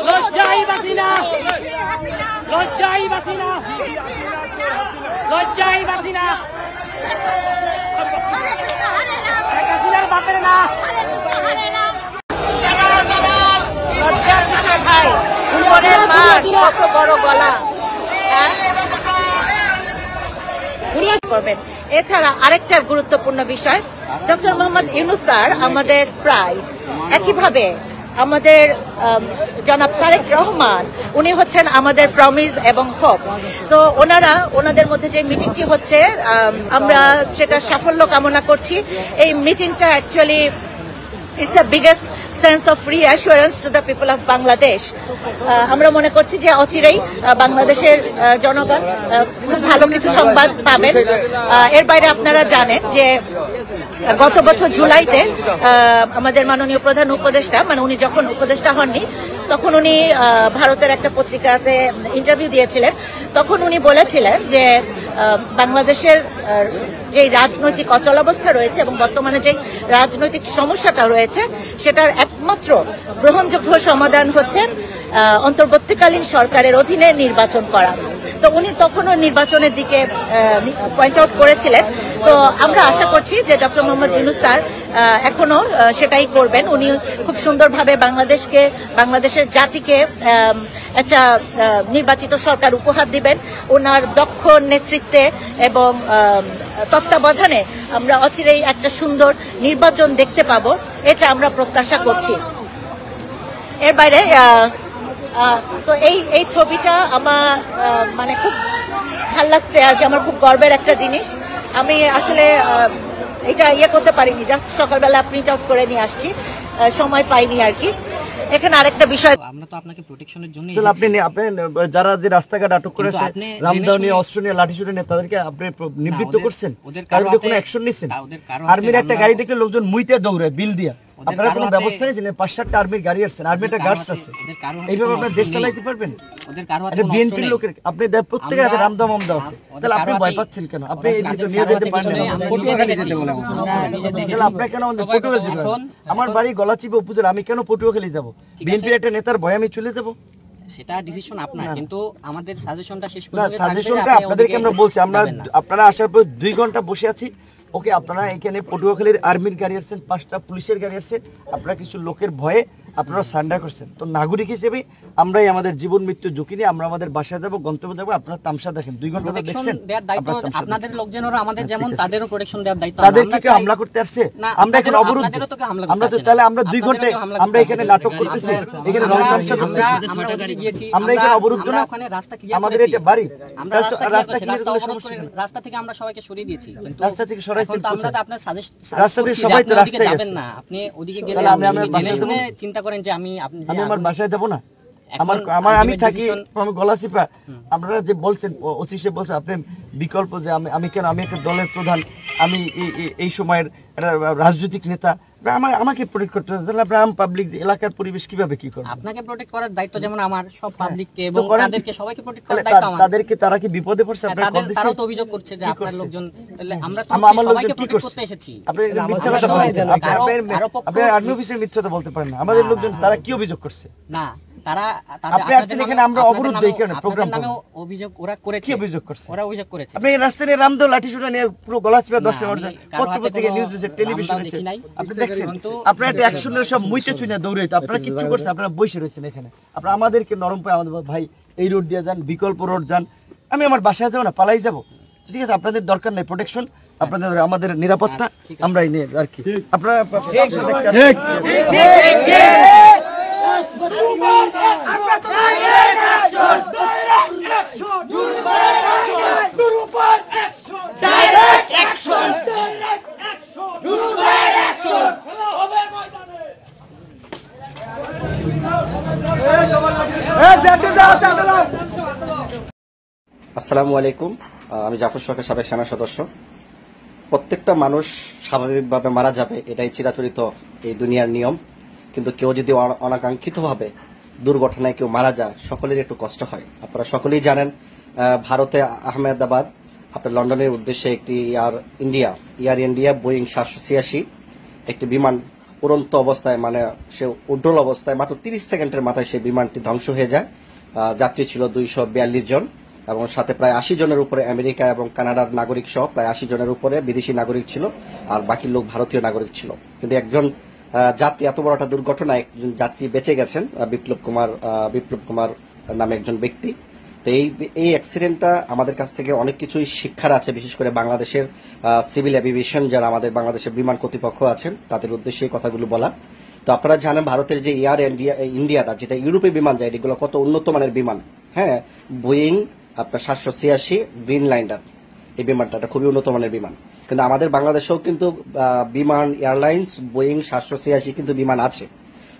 লজ্জাই বাসিনা লজ্জাই বাসিনা লজ্জাই বাসিনা হাসিনার বাপের না লজ্জার বিষয় ভাই বোনের মার কত বড় গলা করবেন। এছাড়া আরেকটা গুরুত্বপূর্ণ বিষয় ডক্টর মোহাম্মদ ইউনূস স্যার আমাদের প্রাইড, একইভাবে আমাদের জনাব তারেক রহমান উনি হচ্ছেন আমাদের প্রমিস এবং হোপ। তো ওনাদের মধ্যে যে মিটিংটি হচ্ছে আমরা সেটা সাফল্য কামনা করছি। এই মিটিংটা actually it's the biggest sense of reassurance to the people of Bangladesh. আমরা মনে করছি যে অচিরেই বাংলাদেশের জনগণ খুব ভালো কিছু সংবাদ পাবেন। এর বাইরে আপনারা জানেন যে গত বছর জুলাইতে আমাদের মাননীয় প্রধান উপদেষ্টা উনি যখন উপদেষ্টা হননি তখন উনি ভারতের একটা পত্রিকাতে ইন্টারভিউ দিয়েছিলেন। তখন উনি বলেছিলেন যে বাংলাদেশের যে রাজনৈতিক অচলাবস্থা রয়েছে এবং বর্তমানে যে রাজনৈতিক সমস্যাটা রয়েছে সেটার একমাত্র গ্রহণযোগ্য সমাধান হচ্ছে অন্তর্বর্তীকালীন সরকারের অধীনে নির্বাচন করা। তো উনি তখনও নির্বাচনের দিকে পয়েন্ট আউট করেছিলেন। তো আমরা আশা করছি যে ডক্টর মোহাম্মদ ইউনূস স্যার এখনো সেটাই করবেন। উনি খুব সুন্দরভাবে বাংলাদেশের জাতিকে একটা নির্বাচিত সরকার উপহার দিবেন। ওনার দক্ষ নেতৃত্বে এবং তত্ত্বাবধানে আমরা অচিরেই একটা সুন্দর নির্বাচন দেখতে পাবো, এটা আমরা প্রত্যাশা করছি। এর বাইরে তো এই ছবিটা আমার খুব ভাল লাগছে আর কি, আমার খুব গর্বের একটা জিনিস। আমি আসলে এটা করতে পারিনি, জাস্ট সকালবেলা প্রিন্ট আউট করে নিয়ে আসছি, সময় পাইনি আর কি। এখানে আরেকটা বিষয়, আমরা তো আপনাকে প্রোটেকশনের জন্য আপনি যারা যে রাস্তাঘাট আটক করেছে রামদাও নিয়ে অস্ত্র নিয়ে লাঠিসুটা নিয়ে তাদেরকে আপনি নিবৃত্ত করছেন, কারণ কোনো অ্যাকশন নিচ্ছেন। আর্মির একটা গাড়ি দেখলে লোকজন মুইতে দৌড়ায় বিল দিয়া, আপনারা কোনো ব্যবস্থা নিয়েছেন? 5-7টা আর্মির গাড়ি আসছেন, আর্মি একটা গার্ডস আছে, এইভাবে আপনার দেশ চালাইতে পারবেন? বিএনপির লোকের আপনি প্রত্যেকের হাতে রামদাও মামদাও আছে, তাহলে আপনি ভয় পাচ্ছেন কেন? আপনি এদিকে নিয়ে যেতে পারেন, আপনার কেন পটুয়াখালী যেতে? আমার বাড়ি গলাচিপা উপজেলা, আমি কেন পটুয়াখালী যাবো? বিএনপির একটা নেতার ভয় আমি চলে যাবো? সেটা ডিসিশন আপনার, কিন্তু আমাদের সাজেশনটা শেষ পর্যন্ত সাজেশনটা আপনাদেরকে আমরা বলছি। আপনারা আসার পর 2 ঘন্টা বসে আছি, ওকে আপনারা এখানে পটুয়াখালীর আর্মির গাড়ি আসছেন, 5টা পুলিশের গাড়ি আসছে, আপনারা কিছু লোকের ভয়ে আপনারা সান্ডার করছেন। তো নাগরিক হিসেবে আমরাই আমাদের জীবন মৃত্যু ঝুঁকি নিয়ে আমরা আমাদের বাসায় যাবো, গন্তব্যে যাবো। আপনারা তামসা দেখেন, 2 ঘন্টা দেখছেন। আপনাদের লোকজনেরও আমাদের যেমন তাদেরও প্রোটেকশন দেওয়ার দায়িত্ব। তাদেরকে কি হামলা করতে আসছে? আমরা এখন অবরোধ, আমরা তো তাহলে আমরা 2 ঘন্টায় আমরা এখানে নাটক করতেছি, এখানে রং তামসা করতেছি, আমরা এখানে অবরোধ না, আমাদের এটা বাড়ি, আমরা রাস্তা থেকে আমরা সবাইকে সরিয়ে দিয়েছি, কিন্তু রাস্তা থেকে সরাইছি তো আমরা আপনার সাজেস্ট রাস্তা থেকে সবাই তো রাস্তায় যাবেন না, আপনি ওদিকে গেলে জেনে শুনে চিন্তা করেন যে আমি আমার বাসায় যাব না, আমি থাকি আমি গলাচিপা। আপনারা যে বলছেন ওসি সাহেব বলছেন আপনি বিকল্প যে আমি কেন, আমি একটা দলের প্রধান, আমি এই সময়ের একটা রাজনৈতিক নেতা, আমাকে প্রোটেক্ট করতে হবে, তাহলে আপনার পাবলিক এলাকার পরিবেশ কিভাবে কি করবে? আপনাকে প্রোটেক্ট করার দায়িত্ব যেমন আমার, সব পাবলিককে এবং তাদেরকে সবাইকে প্রোটেক্ট করার দায়িত্ব আমার। তাদেরকে তারা কি বিপদে পড়ছে? আপনারা কল দিছেন? তারাও তো অভিযোগ করছে যে আপনার লোকজন, তাহলে আমরা তো সবাইকে প্রোটেক্ট করতে এসেছি। আপনি মিথ্যা কথা বলেন, আপনি আর্মি অফিসের মিথ্যা কথা বলতে পারেন না। আমাদের লোকজন তারা কি অভিযোগ করছে? না, তারা আপনি আসছেন এখানে, আমরা অবরোধ দেই কেন? প্রোগ্রাম নামে অভিযোগ ওরা করেছে। কি অভিযোগ করছে? ওরা অভিযোগ করেছে আপনি রাস্তায় রামদাও লাঠিসুটা নিয়ে পুরো গলাচিপা 10টা পত্রিকা নিউজ আছে, টেলিভিশন আছে, আপনি দেখছেন। আপনারা একটা অ্যাকশনের সব মুইতে চুনে দৌড়াইতে, আপনারা কিচ্ছু করছেন? আপনারা বসে রয়েছেন এখানে। আপনারা আমাদেরকে নরম পায়, আমাদের ভাই এই রোড দিয়ে যান, বিকল্প রোড যান, আমি আমার বাসায় যাবো না, পালাই যাবো, ঠিক আছে? আপনাদের দরকার নেই প্রোটেকশন, আপনাদের আমাদের নিরাপত্তা আমরাই নেই আর কি। আপনারা আসসালামু আলাইকুম, আমি জাফর সরকার, সাবেক সেনা সদস্য। প্রত্যেকটা মানুষ স্বাভাবিকভাবে মারা যাবে, এটাই চিরাচরিত এই দুনিয়ার নিয়ম। কিন্তু কেউ যদি অনাকাঙ্ক্ষিতভাবে দুর্ঘটনায় কেউ মারা যায়, সকলের একটু কষ্ট হয়। আপনারা সকলেই জানেন, ভারতে আহমেদাবাদ আপনার লন্ডনের উদ্দেশ্যে একটি এয়ার ইন্ডিয়া বোয়িং 786 একটি বিমান উড়ন্ত অবস্থায় মানে সে উড্ডল অবস্থায় মাত্র 30 সেকেন্ডের মাথায় সেই বিমানটি ধ্বংস হয়ে যায়। যাত্রী ছিল 242 জন এবং সাথে প্রায় 80 জনের উপরে আমেরিকা এবং কানাডার নাগরিক সহ প্রায় 80 জনের উপরে বিদেশি নাগরিক ছিল, আর বাকি লোক ভারতীয় নাগরিক ছিল। কিন্তু একজন যাত্রী, এত বড় একটা দুর্ঘটনায় একজন যাত্রী বেঁচে গেছেন, বিপ্লব কুমার নামে একজন ব্যক্তি। তো এই অ্যাক্সিডেন্টটা আমাদের কাছ থেকে অনেক কিছুই শিক্ষার আছে, বিশেষ করে বাংলাদেশের সিভিল এভিয়েশন যারা আমাদের বাংলাদেশের বিমান কর্তৃপক্ষ আছেন তাদের উদ্দেশ্যে এই কথাগুলো বলা। তো আপনারা জানেন ভারতের যে এয়ার ইন্ডিয়াটা, যেটা ইউরোপে বিমান যায়, এগুলো কত উন্নত মানের বিমান। হ্যাঁ, বোয়িং আপনার 786 গ্রিনল্যান্ডার, এই বিমানটা খুবই উন্নত মানের বিমান। কিন্তু আমাদের বাংলাদেশেও কিন্তু বিমান এয়ারলাইন্স বোয়িং 786 কিন্তু বিমান আছে।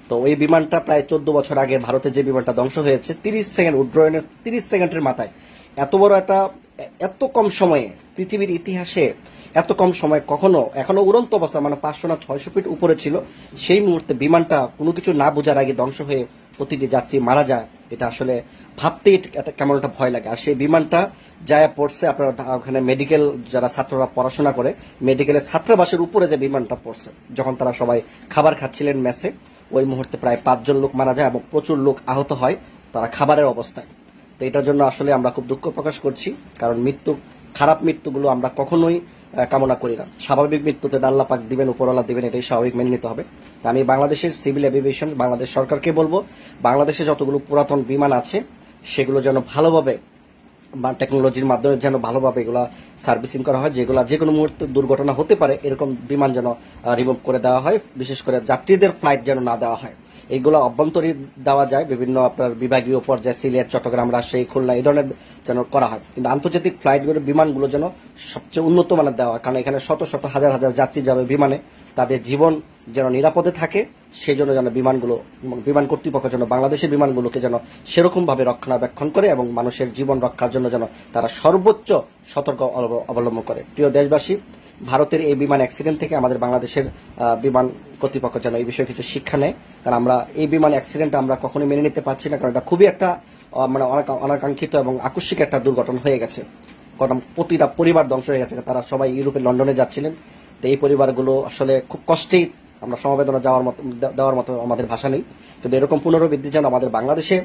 তো ওই বিমানটা প্রায় 14 বছর আগে ভারতের যে বিমানটা ধ্বংস হয়েছে 30 সেকেন্ড উড্ডয়নের 30 সেকেন্ডের মাথায়, এত বড় একটা এত কম সময়ে পৃথিবীর ইতিহাসে এত কম সময় এখনো উড়ন্ত অবস্থা, মানে 500 না 600 ফিট উপরে ছিল, সেই মুহূর্তে বিমানটা কোনো কিছু না বোঝার আগে ধ্বংস হয়ে প্রতিটি যাত্রী মারা যায়। এটা আসলে ভাবতেই কেমন একটা ভয় লাগে। আর সেই বিমানটা যায় পড়ছে আপনার ওখানে মেডিকেল যারা ছাত্ররা পড়াশোনা করে, মেডিকেলের ছাত্রাবাসের উপরে যে বিমানটা পড়ছে, যখন তারা সবাই খাবার খাচ্ছিলেন মেসে, ওই মুহূর্তে প্রায় 5 জন লোক মারা যায় এবং প্রচুর লোক আহত হয় তারা খাবারের অবস্থায়। তো এটার জন্য আসলে আমরা খুব দুঃখ প্রকাশ করছি, কারণ খারাপ মৃত্যুগুলো আমরা কখনোই কামনা করি না। স্বাভাবিক মৃত্যুতে আল্লাহ পাক দিবেন, উপরওয়ালা দিবেন, এটাই স্বাভাবিক মেনে নিতে হবে। আমি বাংলাদেশের সিভিল এভিয়েশন বাংলাদেশ সরকারকে বলবো, বাংলাদেশে যতগুলো পুরাতন বিমান আছে সেগুলো যেন ভালোভাবে টেকনোলজির মাধ্যমে যেন ভালোভাবে এগুলা সার্ভিসিং করা হয়, যেগুলা যে কোনো মুহূর্তে দুর্ঘটনা হতে পারে এরকম বিমান যেন রিমুভ করে দেওয়া হয়, বিশেষ করে যাত্রীদের ফ্লাইট যেন না দেওয়া হয়। এইগুলো অভ্যন্তরীণ দেওয়া যায়, বিভিন্ন আপনার বিভাগীয় পর্যায়ে সিলেট, চট্টগ্রাম, রাজশাহী, খুলনা এই ধরনের যেন করা হয়। কিন্তু আন্তর্জাতিক ফ্লাইটগুলো বিমানগুলো যেন সবচেয়ে উন্নত মানের দেওয়া হয়, কারণ এখানে শত শত হাজার হাজার যাত্রী যাবে বিমানে, তাদের জীবন যেন নিরাপদে থাকে সেই জন্য যেন বিমান কর্তৃপক্ষ যেন বাংলাদেশের বিমানগুলোকে যেন সেরকম ভাবে রক্ষণাবেক্ষণ করে এবং মানুষের জীবন রক্ষার জন্য যেন তারা সর্বোচ্চ সতর্ক অবলম্বন করে। প্রিয় দেশবাসী, ভারতের এই বিমান অ্যাক্সিডেন্ট থেকে আমাদের বাংলাদেশের বিমান কর্তৃপক্ষ যেন এই বিষয়ে কিছু শিক্ষা নেয়, কারণ আমরা এই বিমান অ্যাক্সিডেন্ট আমরা কখনোই মেনে নিতে পারছি না, কারণ এটা খুবই একটা মানে অনাকাঙ্ক্ষিত এবং আকস্মিক একটা দুর্ঘটনা হয়ে গেছে। কারণ প্রতিটা পরিবার ধ্বংস হয়ে গেছে, তারা সবাই ইউরোপে লন্ডনে যাচ্ছিলেন। তো এই পরিবারগুলো আসলে খুব কষ্টেই, আমরা সমবেদনা দেওয়ার মতো আমাদের ভাষা নেই। কিন্তু এরকম পুনরাবৃত্তি যেন আমাদের বাংলাদেশে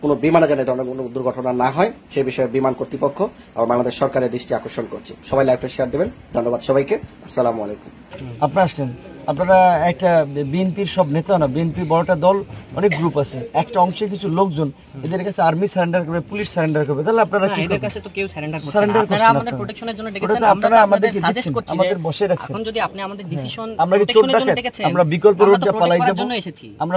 কোনো বিমানে যেন ধরনের কোনো দুর্ঘটনা না হয় সেই বিষয়ে বিমান কর্তৃপক্ষ এবং বাংলাদেশ সরকারের দৃষ্টি আকর্ষণ করছে। সবাই লাইভটা শেয়ার দেবেন। ধন্যবাদ সবাইকে। আসসালামু আলাইকুম। আপনারা আসলেন, আপনারা একটা বিএনপির সব নেতা না, বিএনপি বড়টা দল, অনেক গ্রুপ আছে, একটা অংশের কিছু লোকজন এদের কাছে আর্মি সারেন্ডার করবে, পুলিশ সারেন্ডার করবে, তাহলে আপনারা কি এদের কাছে তো কেউ সারেন্ডার করছে সারেন্ডার না। আপনারা আমাদের প্রোটেকশনের জন্য ডেকেছেন, আমরা আপনাদের সাজেস্ট করছি যে আমাদের বসে রাখছেন। এখন যদি আপনি আমাদের ডিসিশন আমরা কি চোর প্রোটেকশনের জন্য ডাকাত? ডেকেছেন, আমরা বিকল্প রোড যা পালাই যাব, জন্য এসেছি। আমরা